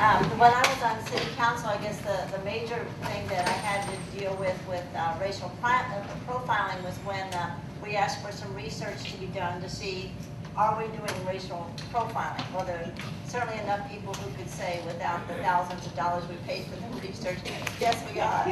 When I was on city council, I guess the major thing that I had to deal with racial profiling was when we asked for some research to be done to see, are we doing racial profiling? Well, there are certainly enough people who could say without the thousands of dollars we paid for the research, yes, we are.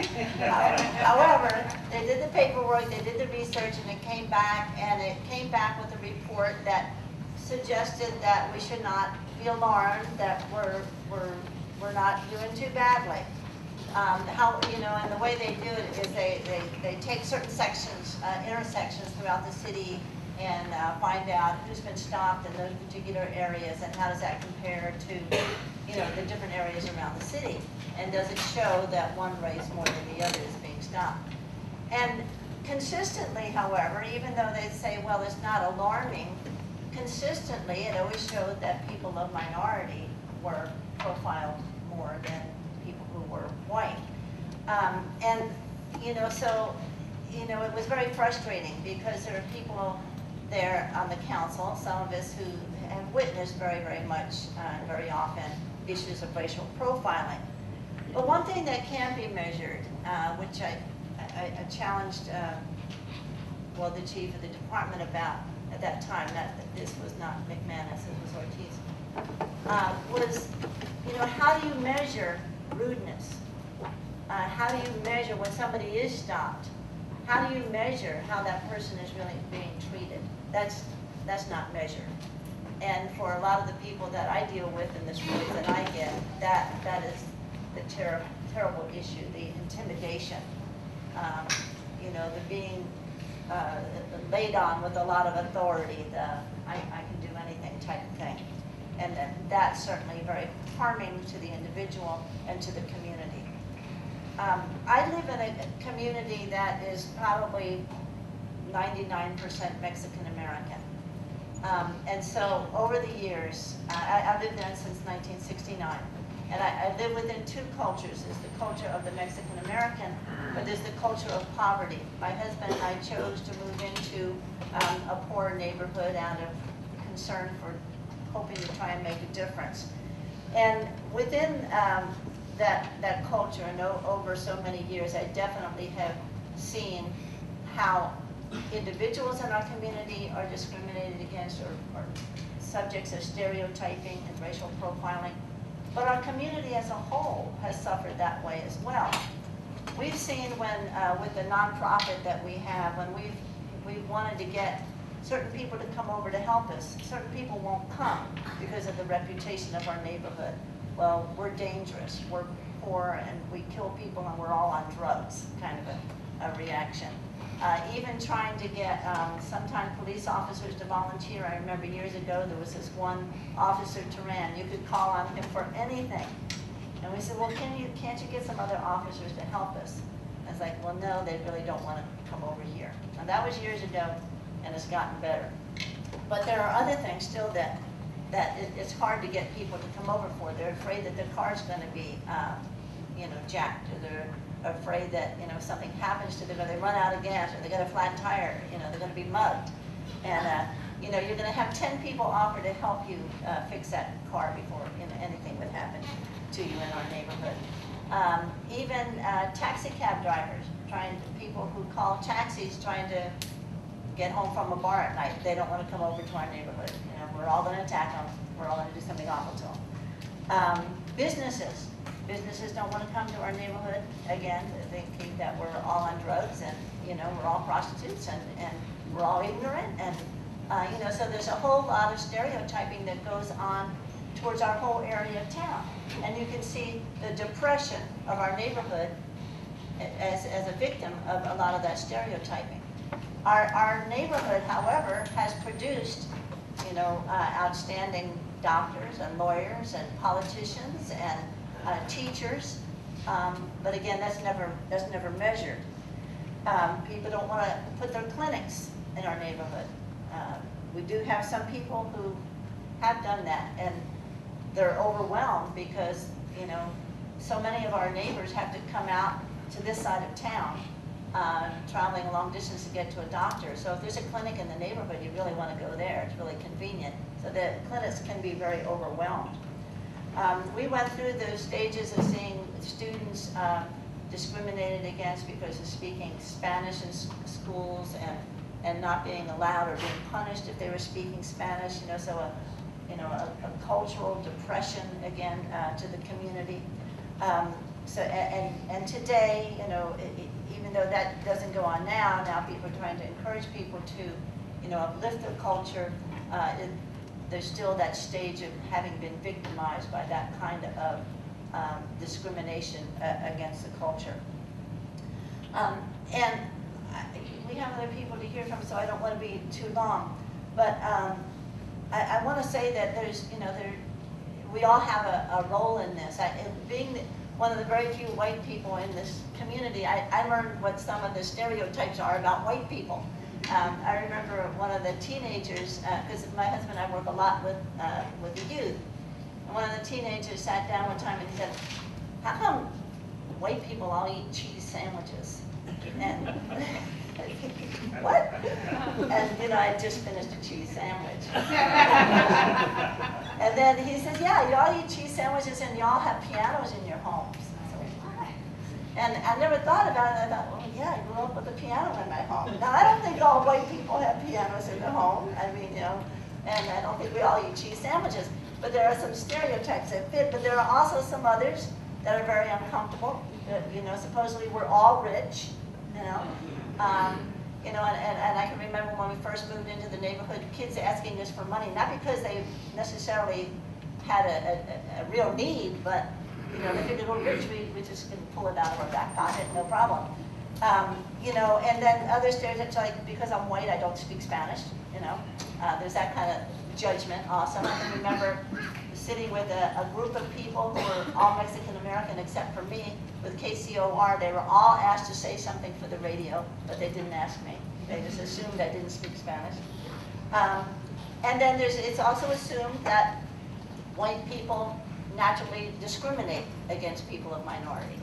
However, they did the paperwork, they did the research, and it came back with a report that suggested that we should not be alarmed, that we're not doing too badly. And the way they do it is they take certain sections, intersections throughout the city, and find out who's been stopped in those particular areas and how does that compare to, the different areas around the city. And does it show that one race more than the other is being stopped? And consistently, however, even though they say, well, it's not alarming, consistently it always showed that people of minority were profiled more than people who were white. It was very frustrating because there are people there on the council, some of us who have witnessed very, very much, very often, issues of racial profiling. But one thing that can be measured, which I challenged, the chief of the department about at that time, this was not McManus, it was Ortiz, was, how do you measure rudeness? How do you measure when somebody is stopped? How do you measure how that person is really being treated? That's not measured. And for a lot of the people that I deal with in this world that I get, that is the terrible issue, the intimidation, the being laid on with a lot of authority, I can do anything type of thing. And that's certainly very harming to the individual and to the community. I live in a community that is probably 99% Mexican American. And so over the years, I've lived there since 1969. And I live within two cultures. There's the culture of the Mexican American, but there's the culture of poverty. My husband and I chose to move into a poor neighborhood out of concern for hoping to try and make a difference. And within that culture, and over so many years, I definitely have seen how individuals in our community are discriminated against or subjects of stereotyping and racial profiling. But our community as a whole has suffered that way as well. We've seen when, with the nonprofit that we have, when we've wanted to get certain people to come over to help us, certain people won't come because of the reputation of our neighborhood. Well, we're dangerous, we're poor, and we kill people, and we're all on drugs, kind of a reaction. Even trying to get sometimes police officers to volunteer. I remember years ago there was this one officer, Turan. You could call on him for anything. And we said, well, can't you get some other officers to help us? I was like, well, no, they really don't want to come over here. And that was years ago, and it's gotten better. But there are other things still that it's hard to get people to come over for. They're afraid that their car's going to be, jacked, or they're afraid that, if something happens to them, or they run out of gas, or they get a flat tire, they're going to be mugged. And, you're going to have 10 people offer to help you fix that car before, anything would happen to you in our neighborhood. Even taxi cab drivers, people who call taxis trying to get home from a bar at night. They don't want to come over to our neighborhood. We're all going to attack them. We're all going to do something awful to them. Businesses don't want to come to our neighborhood, again, thinking that we're all on drugs and, we're all prostitutes and we're all ignorant. And, so there's a whole lot of stereotyping that goes on towards our whole area of town. And you can see the depression of our neighborhood as a victim of a lot of that stereotyping. Our neighborhood, however, has produced, outstanding doctors and lawyers and politicians and teachers, but again, that's never measured. People don't want to put their clinics in our neighborhood. We do have some people who have done that, and they're overwhelmed because so many of our neighbors have to come out to this side of town, traveling a long distance to get to a doctor. So if there's a clinic in the neighborhood, you really want to go there. It's really convenient. So the clinics can be very overwhelmed. We went through those stages of seeing students discriminated against because of speaking Spanish in schools and not being allowed or being punished if they were speaking Spanish. So a cultural depression again to the community. And today, even though that doesn't go on now people are trying to encourage people to, uplift their culture. There's still that stage of having been victimized by that kind of discrimination against the culture. And we have other people to hear from, so I don't want to be too long. But I want to say that we all have a role in this. Being one of the very few white people in this community, I learned what some of the stereotypes are about white people. I remember one of the teenagers, because my husband and I work a lot with the youth, and one of the teenagers sat down one time and he said, "How come white people all eat cheese sandwiches?" And what? And I just finished a cheese sandwich. And then he says, "Yeah, you all eat cheese sandwiches and you all have pianos in your homes." I said, "Why?" And I never thought about it. I thought, well, yeah, I grew up with a piano in my home. Now, I don't think all white people have pianos in their home. I mean, and I don't think we all eat cheese sandwiches. But there are some stereotypes that fit, but there are also some others that are very uncomfortable. Supposedly we're all rich, and I can remember when we first moved into the neighborhood, kids asking us for money, not because they necessarily had a real need, but they figured we're rich, we just can pull it out of our back pocket, no problem. And then other stereotypes like because I'm white, I don't speak Spanish. There's that kind of judgment also. I can remember sitting with a group of people who were all Mexican American except for me with KCOR. They were all asked to say something for the radio, but they didn't ask me. They just assumed I didn't speak Spanish. And then it's also assumed that white people naturally discriminate against people of minority.